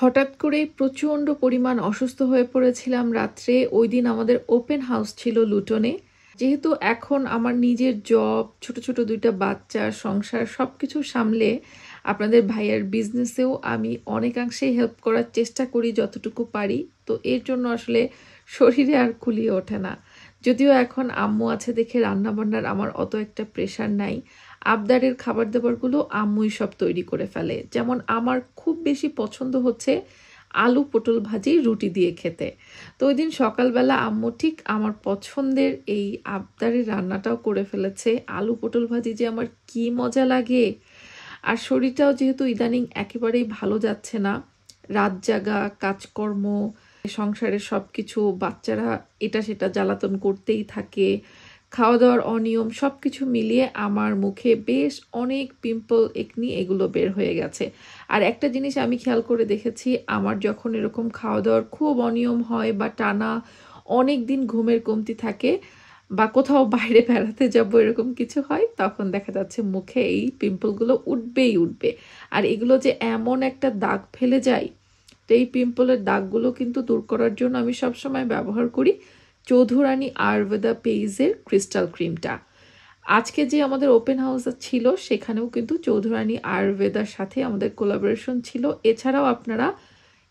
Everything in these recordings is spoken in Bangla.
হঠাৎ করে প্রচণ্ড পরিমাণ অসুস্থ হয়ে পড়েছিলাম রাত্রে। ওই দিন আমাদের ওপেন হাউস ছিল লুটনে। যেহেতু এখন আমার নিজের জব, ছোট ছোট 2টা বাচ্চা, সংসার সব কিছু সামলে আপনাদের ভাইয়ার বিজনেসেও আমি অনেকাংশেই হেল্প করার চেষ্টা করি যতটুকু পারি। তো এর জন্য আসলে শরীরে আর কুলিয়ে ওঠে না। যদিও এখন আম্মু আছে দেখে রান্নাবান্নার আমার অত একটা প্রেশার নাই। আবদারের খাবার দাবারগুলো আম্মুই সব তৈরি করে ফেলে। যেমন আমার খুব বেশি পছন্দ হচ্ছে আলু পটল ভাজি রুটি দিয়ে খেতে। তো ওই দিন সকালবেলা আম্মু ঠিক আমার পছন্দের এই আবদারের রান্নাটাও করে ফেলেছে। আলু পটল ভাজি যে আমার কি মজা লাগে। আর শরীরটাও যেহেতু ইদানিং একেবারেই ভালো যাচ্ছে না, রাত জাগা, কাজকর্ম, সংসারের সব কিছু, বাচ্চারা এটা সেটা জ্বালাতন করতেই থাকে, খাওয়া দাওয়ার অনিয়ম, সব কিছু মিলিয়ে আমার মুখে বেশ অনেক পিম্পল, একনি এগুলো বের হয়ে গেছে। আর একটা জিনিস আমি খেয়াল করে দেখেছি, আমার যখন এরকম খাওয়া দাওয়ার খুব অনিয়ম হয় বা টানা অনেক দিন ঘুমের কমতি থাকে বা কোথাও বাইরে বেড়াতে যাব এরকম কিছু হয়, তখন দেখা যাচ্ছে মুখে এই পিম্পলগুলো উঠবেই উঠবে। আর এগুলো যে এমন একটা দাগ ফেলে যায়, তো এই পিম্পলের দাগগুলো কিন্তু দূর করার জন্য আমি সবসময় ব্যবহার করি চৌধুরানী আয়ুর্বেদা পেইজের ক্রিস্টাল ক্রিমটা। আজকে যে আমাদের ওপেন হাউস ছিল সেখানেও কিন্তু চৌধুরানী আয়ুর্বেদার সাথে আমাদের কোলাবোরেশন ছিল। এছাড়াও আপনারা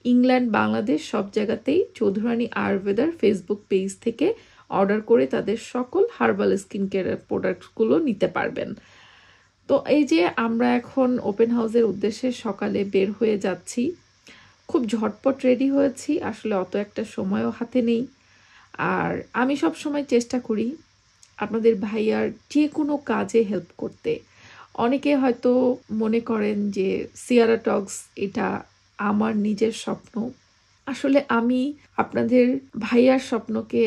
ইংল্যান্ড, বাংলাদেশ সব জায়গাতেই চৌধুরানী আয়ুর্বেদার ফেসবুক পেজ থেকে অর্ডার করে তাদের সকল হার্বাল স্কিন কেয়ার প্রোডাক্টগুলো নিতে পারবেন। তো এই যে আমরা এখন ওপেন হাউসের উদ্দেশ্যে সকালে বের হয়ে যাচ্ছি, খুব ঝটপট রেডি হয়েছি, আসলে অত একটা সময়ও হাতে নেই। আর আমি সব সময় চেষ্টা করি আপনাদের ভাইয়ার যে কোনো কাজে হেল্প করতে। অনেকে হয়তো মনে করেন যে সিয়ারা টক্স এটা আমার নিজের স্বপ্ন। আসলে আমি আপনাদের ভাইয়ার স্বপ্নকে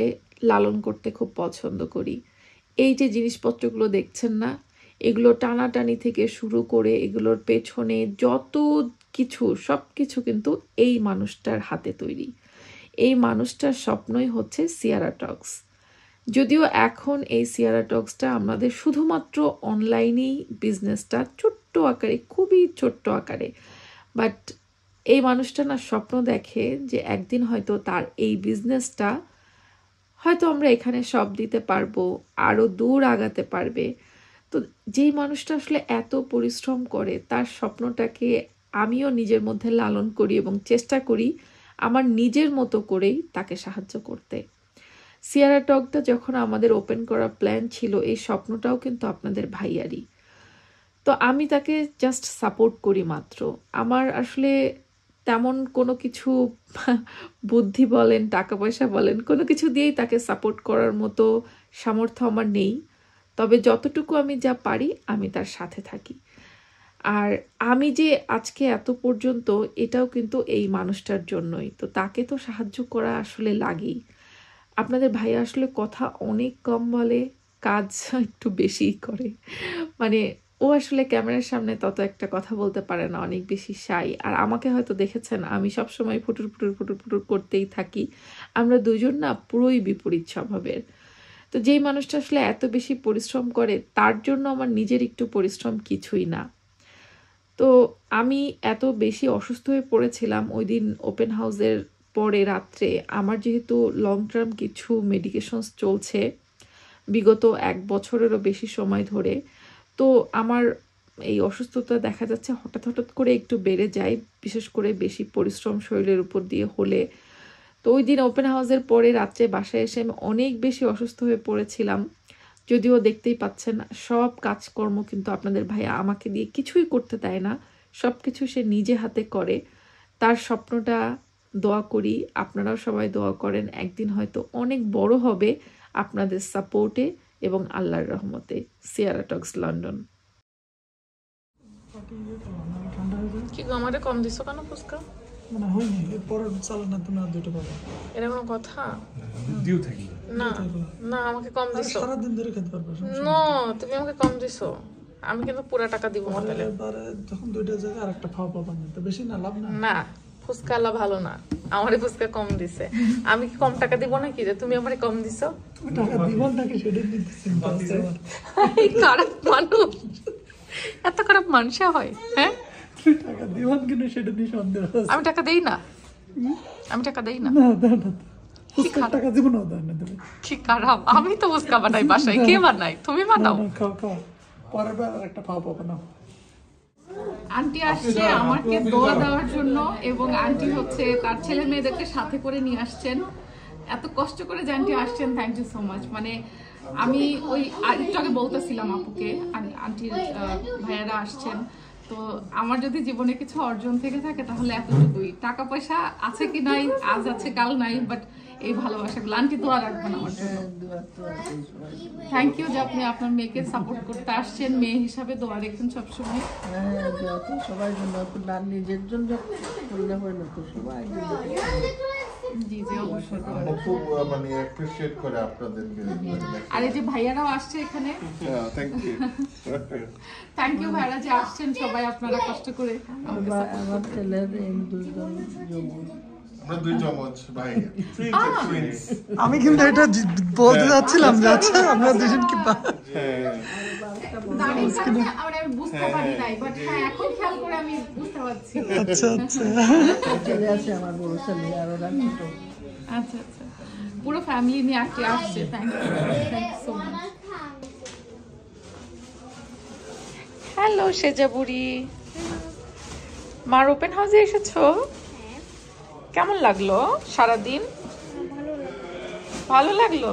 লালন করতে খুব পছন্দ করি। এই যে জিনিসপত্রগুলো দেখছেন না, এগুলো টানাটানি থেকে শুরু করে এগুলোর পেছনে যত কিছু, সব কিছু কিন্তু এই মানুষটার হাতে তৈরি। এই মানুষটার স্বপ্নই হচ্ছে সিয়ারা টক্স। যদিও এখন এই সিয়ারা টক্সটা আমাদের শুধুমাত্র অনলাইনেই বিজনেসটা ছোট্ট আকারে, খুবই ছোট্ট আকারে, বাট এই মানুষটা না স্বপ্ন দেখে যে একদিন হয়তো তার এই বিজনেসটা হয়তো আমরা এখানে সব দিতে পারবো, আরও দূর আগাতে পারবে। তো যেই মানুষটা আসলে এত পরিশ্রম করে, তার স্বপ্নটাকে আমিও নিজের মধ্যে লালন করি এবং চেষ্টা করি আমার নিজের মতো করেই তাকে সাহায্য করতে। সিয়ারা টকটা যখন আমাদের ওপেন করার প্ল্যান ছিল, এই স্বপ্নটাও কিন্তু আপনাদের ভাইয়ারই। তো আমি তাকে জাস্ট সাপোর্ট করি মাত্র। আমার আসলে তেমন কোনো কিছু বুদ্ধি বলেন, টাকা পয়সা বলেন, কোনো কিছু দিয়েই তাকে সাপোর্ট করার মতো সামর্থ্য আমার নেই। তবে যতটুকু আমি যা পারি আমি তার সাথে থাকি। আর আমি যে আজকে এত পর্যন্ত, এটাও কিন্তু এই মানুষটার জন্যই। তো তাকে তো সাহায্য করা আসলে লাগেই। আপনাদের ভাইয়া আসলে কথা অনেক কম বলে, কাজ একটু বেশিই করে। মানে ও আসলে ক্যামেরার সামনে তত একটা কথা বলতে পারে না, অনেক বেশি শাই। আর আমাকে হয়তো দেখেছেন আমি সবসময় ফুটুর ফুটুর ফুটুর ফুটুর করতেই থাকি। আমরা দুজন না পুরোই বিপরীত স্বভাবের। তো যেই মানুষটা আসলে এত বেশি পরিশ্রম করে, তার জন্য আমার নিজের একটু পরিশ্রম কিছুই না। তো আমি এত বেশি অসুস্থ হয়ে পড়েছিলাম ওই দিন ওপেন হাউসের পরে রাত্রে। আমার যেহেতু লং টার্ম কিছু মেডিকেশনস চলছে বিগত 1 বছরেরও বেশি সময় ধরে, তো আমার এই অসুস্থতা দেখা যাচ্ছে হঠাৎ হঠাৎ করে একটু বেড়ে যায়, বিশেষ করে বেশি পরিশ্রম শরীরের উপর দিয়ে হলে। তো ওই দিন ওপেন হাউসের পরে রাত্রে বাসায় এসে আমি অনেক বেশি অসুস্থ হয়ে পড়েছিলাম। যদিও দেখতেই পাচ্ছেন সব কাজকর্ম কিন্তু আপনাদের ভাইয়া আমাকে দিয়ে কিছুই করতে দেয় না, সব কিছু সে নিজে হাতে করে। তার স্বপ্নটা দোয়া করি, আপনারাও সবাই দোয়া করেন, একদিন হয়তো অনেক বড় হবে আপনাদের সাপোর্টে এবং আল্লাহর রহমতে। সিয়ারা টক্স লন্ডন। কি গো আমারে কম দিছো কেন ফুচকা? মানে হয়নি, এরপরে চালানো তুমি আর দুটো পাবে। এটা কোনো কথা? দিও থাকি না না, আমাকে কম দিছো। সারাদিন ধরে খেতে পারবে। নো, তুমি আমাকে কম দিছো, আমি কিন্তু পুরো টাকা দিব না। তাহলে এবারে যখন দুইটা জায়গায় আরেকটা খাওয়া পাবা না, তো বেশি না, লাভ না। না, ফুচকা আল্লাহ ভালো না, আমারে ফুচকা কম দিছে। আমি কি কম টাকা দিব নাকি যে তুমি আমারে কম দিছো? তুমি টাকা দিবা নাকি সেটা নিতেছি। খারাপ মানুষ, এত খারাপ মানুষ হয়? হ্যাঁ, টাকা দিবেন কিনা সেটা নিয়ে সন্দেহ আছে। আমি টাকা দেই না, আমি টাকা দেই না। না দেন না, ফুচকার টাকা জীবনও দেন না তুমি। কি খারাপ, আমি তো ফুচকা বানাই বাসায়। কে বানাই? তুমি বানাও। খাও খাও, পরের বার আর একটা পাও পাবো না। আন্টি আসছে আমাকে দোয়া দেওয়ার জন্য, এবং আন্টি হচ্ছে তার ছেলে মেয়েদেরকে সাথে করে নিয়ে আসছেন। এত কষ্ট করে যে আন্টি আসছেন, থ্যাংক ইউ সো মাচ। মানে আমি ওই একটু আগে বলতেছিলাম আপুকে, আন্টির ভাইয়ারা আসছেন, তো আমার যদি জীবনে কিছু অর্জন থেকে থাকে তাহলে এতটুকুই। টাকা পয়সা আছে কি নাই, আজ আছে কাল নাই, বাট এই ভালোবাসাগুলো। আন্টি দোয়া রাখবেন আমার জন্য। থ্যাংক ইউ যে আপনি আপনার মেয়েকে সাপোর্ট করতে আসছেন, মেয়ে হিসাবে দোয়া রেখেন সবসময়। সবাই জন্য, নিজের জন্য করলে হয় না তো, সবাই জি জি অবশ্যই। খুব মানে অ্যাপ্রিশিয়েট করে আপনাদেরকে। আর এই যে ভাইয়ারাও আসছে এখানে, থ্যাংক ইউ। থ্যাংক ইউ ভাইয়ারা যে আসছেন সবাই আপনারা কষ্ট করে আমাকে support আমার ছেলের এই দুজন যমজ। আমরা দুই জমজ ভাই, টুইনস। আমি কিন্তু এটা বলতে যাচ্ছিলাম যে আচ্ছা আমরা দুজন কি দাঁড়িয়ে থাকতে আমরা বুঝতে পারি নাই, বাট হ্যাঁ এখন খেয়াল করে আমি বুঝতে পারছি। আচ্ছা আচ্ছা। ছেলে আছে আমার, বড় ছেলে, আর ওরা ছোট। আচ্ছা আচ্ছা, পুরো ফ্যামিলি নিয়ে আজকে আসছে। Thank you, thank you so much. Hello সেজা বুড়ি, মার ওপেন হাউসে এসেছো? কেমন লাগলো সারাদিন? ভালো লাগলো?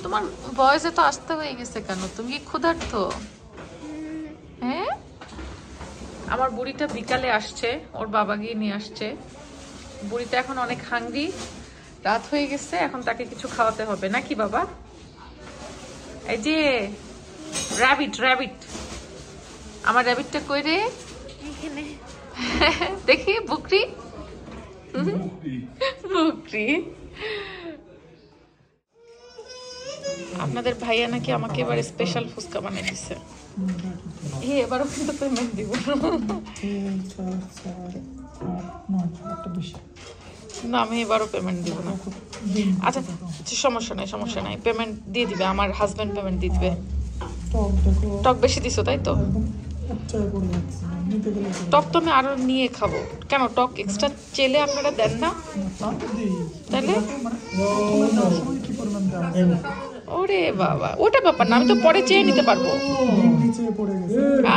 তোমার বয়সে তো আসতে হয়ে গেছে কেন? তুমি কি ক্ষুধার্ত? হ্যাঁ, আমার বুড়িটা বিকালে আসছে, ওর বাবা গিয়ে নিয়ে আসছে। বুড়িটা এখন অনেক হাংরি, রাত হয়ে গেছে, এখন তাকে কিছু খাওয়াতে হবে নাকি বাবা? এই যে র্যাবিট, র্যাবিট, আমার র্যাবিটটা কই রে? দেখি বুকরি, বুকরি। আপনাদের ভাইয়া নাকি আমাকে এবার স্পেশাল ফুচকা বানিয়ে দিচ্ছে। এবারও কিন্তু পেমেন্ট দিব না, আমি এবারও পেমেন্ট দিব না। আচ্ছা সমস্যা নাই, সমস্যা নাই, পেমেন্ট দিয়ে দিবে, আমার হাজবেন্ড পেমেন্ট দিয়ে দিবে। টক বেশি দিছো তাই তো? টক তো আমি আরো নিয়ে খাবো। কেন টক এক্সট্রা চেলে আপনারা দেন না? তাহলে ওরে বাবা, ওটা ব্যাপার না, আমি তো পরে চেয়ে নিতে পারবো।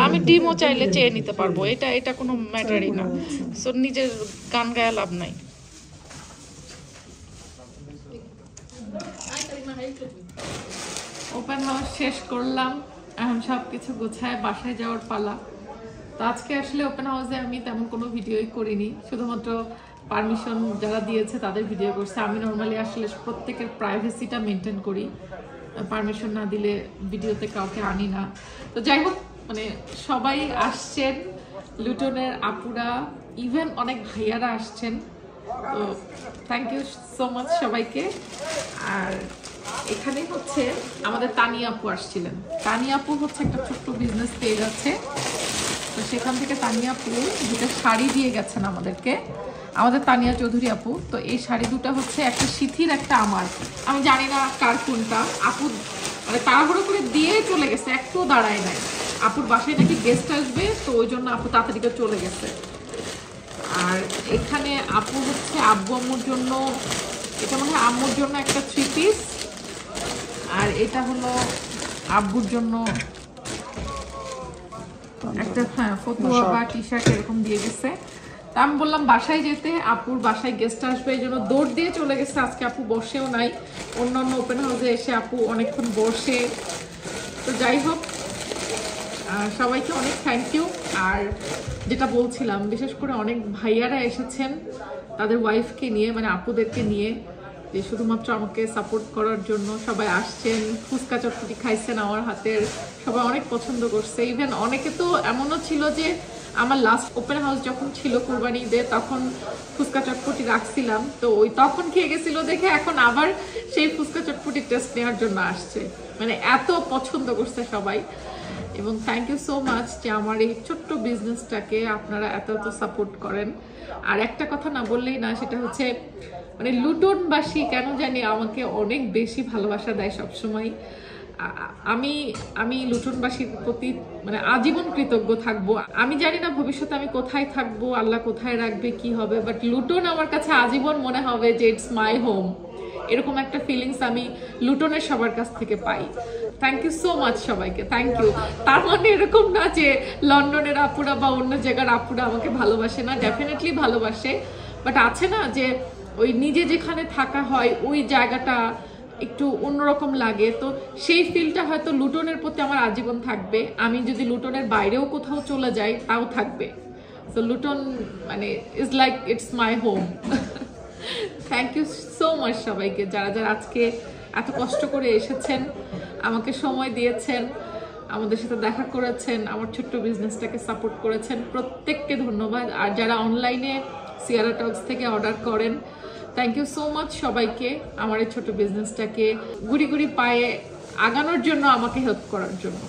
আমি ডিমও চাইলে চেয়ে নিতে পারবো, এটা এটা কোনো ম্যাটারই না। সো নিজের গান গায়ে লাভ নাই। ওপেন হাউস শেষ করলাম, এখন সবকিছু গোছায় বাসায় যাওয়ার পালা। তো আজকে আসলে ওপেন হাউসে আমি তেমন কোনো ভিডিওই করিনি, শুধুমাত্র পারমিশন যারা দিয়েছে তাদের ভিডিও করছে। আমি নর্মালি আসলে প্রত্যেকের প্রাইভেসিটা মেনটেন করি, পারমিশন না দিলে ভিডিওতে কাউকে আনি না। তো যাই হোক, মানে সবাই আসছেন, লুটনের আপুরা, ইভেন অনেক ভাইয়ারা আসছেন। তো থ্যাংক ইউ সো মাচ সবাইকে। আর এখানে হচ্ছে আমাদের তানিয়া আপু আসছিলেন। তানিয়া আপু হচ্ছে একটা ছোট্ট বিজনেস পেজ আছে, তো সেখান থেকে তানিয়া আপু দুটো শাড়ি দিয়ে গেছেন আমাদেরকে, আমাদের তানিয়া চৌধুরী আপু। তো এই শাড়ি দুটো হচ্ছে একটা সিথির, একটা আমার, আমি জানি না কার কোনটা। আপু মানে তাড়াহুড়ো করে দিয়ে চলে গেছে, একটু দাঁড়ায় নাই। আপুর বাসায় নাকি গেস্ট আসবে, তো ওই জন্য আপু তাড়াতাড়ি করে চলে গেছে। আর এখানে আপু হচ্ছে আব্বু আম্মুর জন্য, এটা মনে হয় আম্মুর জন্য একটা 3 পিস, আর এটা হলো আব্বুর জন্য একটা, হ্যাঁ ফতুয়া বা টি শার্ট এরকম দিয়ে গেছে। তা আমি বললাম বাসায় যেতে, আপুর বাসায় গেস্ট আসবে, এই জন্য দৌড় দিয়ে চলে গেছে। আজকে আপু বসেও নাই, অন্যান্য ওপেন হাউসে এসে আপু অনেকক্ষণ বসে। তো যাই হোক, সবাইকে অনেক থ্যাংক ইউ। আর যেটা বলছিলাম, বিশেষ করে অনেক ভাইয়ারা এসেছেন তাদের ওয়াইফকে নিয়ে, মানে আপুদেরকে নিয়ে, যে শুধুমাত্র আমাকে সাপোর্ট করার জন্য সবাই আসছেন। ফুচকা চটপটি খাইছেন আমার হাতের, সবাই অনেক পছন্দ করছে। ইভেন অনেকে তো এমনও ছিল যে আমার লাস্ট ওপেন হাউস যখন ছিল কুরবানি ঈদে, তখন ফুচকা চটপটি রাখছিলাম, তো ওই তখন খেয়ে গেছিল দেখে এখন আবার সেই ফুচকা চটপটি টেস্ট নেওয়ার জন্য আসছে। মানে এত পছন্দ করছে সবাই। এবং থ্যাংক ইউ সো মাচ যে আমার এই ছোট্ট বিজনেসটাকে আপনারা এত এত সাপোর্ট করেন। আর একটা কথা না বললেই না, সেটা হচ্ছে মানে লুটনবাসী কেন জানি আমাকে অনেক বেশি ভালোবাসা দেয় সবসময়। আমি আমি লুটনবাসীর প্রতি মানে আজীবন কৃতজ্ঞ থাকবো। আমি জানি না ভবিষ্যতে আমি কোথায় থাকবো, আল্লাহ কোথায় রাখবে, কি হবে, বাট লুটন আমার কাছে আজীবন মনে হবে যে ইটস মাই হোম। এরকম একটা ফিলিংস আমি লুটনের সবার কাছ থেকে পাই। থ্যাংক ইউ সো মাচ সবাইকে, থ্যাংক ইউ। তার মানে এরকম না যে লন্ডনের আপুরা বা অন্য জায়গার আপুরা আমাকে ভালোবাসে না, ডেফিনেটলি ভালোবাসে, বাট আছে না যে ওই নিজে যেখানে থাকা হয় ওই জায়গাটা একটু অন্যরকম লাগে। তো সেই ফিলটা হয়তো লুটনের প্রতি আমার আজীবন থাকবে। আমি যদি লুটনের বাইরেও কোথাও চলে যাই তাও থাকবে। তো লুটন মানে is like it's my home. Thank you so much সবাইকে, যারা যারা আজকে এত কষ্ট করে এসেছেন, আমাকে সময় দিয়েছেন, আমাদের সাথে দেখা করেছেন, আমার ছোট্ট বিজনেসটাকে সাপোর্ট করেছেন, প্রত্যেককে ধন্যবাদ। আর যারা অনলাইনে সিয়ারা টক্স থেকে অর্ডার করেন, থ্যাংক ইউ সো মাচ সবাইকে আমার এই ছোট বিজনেসটাকে গুড়ি গুড়ি পায়ে আগানোর জন্য, আমাকে হেল্প করার জন্য।